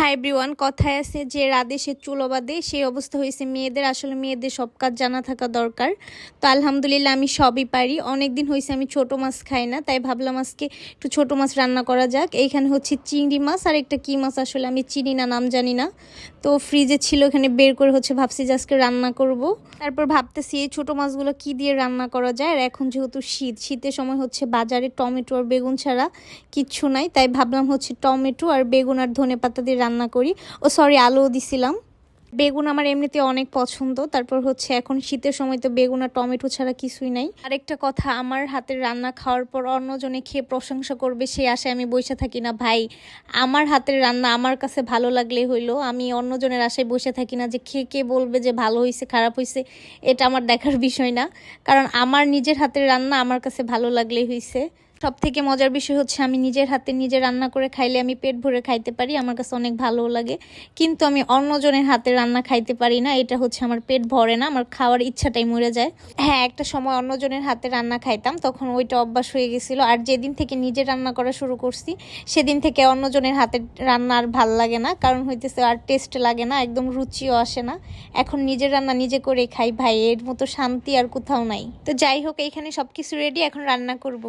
Hi everyone, কথায় আছে যে রাধে সে চুলো বাঁধে, সেই অবস্থা হয়েছে মেয়েদের। আসলে মেয়েদের সব কাজ জানা থাকা দরকার। তো আলহামদুলিল্লাহ আমি সবই পারি। অনেক দিন হয়েছে আমি ছোট মাছ খাই না, তাই ভাবলাম আজকে একটু ছোট মাছ রান্না করা যাক। এইখানে হচ্ছে চিংড়ি মাছ আর একটা কী মাছ আসলে আমি চিনি না, নাম জানি না। তো ফ্রিজে ছিল, এখানে বের করে হচ্ছে ভাবছি যে আজকে রান্না করব। তারপর ভাবতেছি এই ছোটো মাছগুলো কি দিয়ে রান্না করা যায়। আর এখন যেহেতু শীতের সময় হচ্ছে বাজারে টমেটো আর বেগুন ছাড়া কিচ্ছু নাই, তাই ভাবলাম হচ্ছে টমেটো আর বেগুন আর ধনেপাতা দিয়ে রান্না করি। ও সরি, আলুও দিছিলাম। বেগুন আমার এমনিতে অনেক পছন্দ। তারপর হচ্ছে এখন শীতের সময় তো বেগুন আর টমেটো ছাড়া কিছুই নাই। আরেকটা কথা, আমার হাতের রান্না খাওয়ার পর অন্যজনে খেয়ে প্রশংসা করবে সেই আশায় আমি বসে থাকি না ভাই। আমার হাতের রান্না আমার কাছে ভালো লাগলেই হইলো। আমি অন্যজনের আশায় বসে থাকি না যে খেয়ে কে বলবে যে ভালো হয়েছে খারাপ হয়েছে, এটা আমার দেখার বিষয় না। কারণ আমার নিজের হাতের রান্না আমার কাছে ভালো লাগলেই হয়েছে। সব থেকে মজার বিষয় হচ্ছে আমি নিজের হাতে নিজে রান্না করে খাইলে আমি পেট ভরে খাইতে পারি, আমার কাছে অনেক ভালোও লাগে। কিন্তু আমি অন্যজনের হাতে রান্না খাইতে পারি না, এটা হচ্ছে আমার পেট ভরে না, আমার খাওয়ার ইচ্ছাটাই মরে যায়। হ্যাঁ, একটা সময় অন্যজনের হাতে রান্না খাইতাম, তখন ওইটা অভ্যাস হয়ে গেছিলো। আর যেদিন থেকে নিজে রান্না করা শুরু করছি সেদিন থেকে অন্যজনের হাতের রান্না আর ভাল লাগে না। কারণ হইতেছে আর টেস্ট লাগে না, একদম রুচিও আসে না। এখন নিজের রান্না নিজে করে খাই ভাই, এর মতো শান্তি আর কোথাও নাই। তো যাই হোক, এইখানে সবকিছু রেডি, এখন রান্না করব।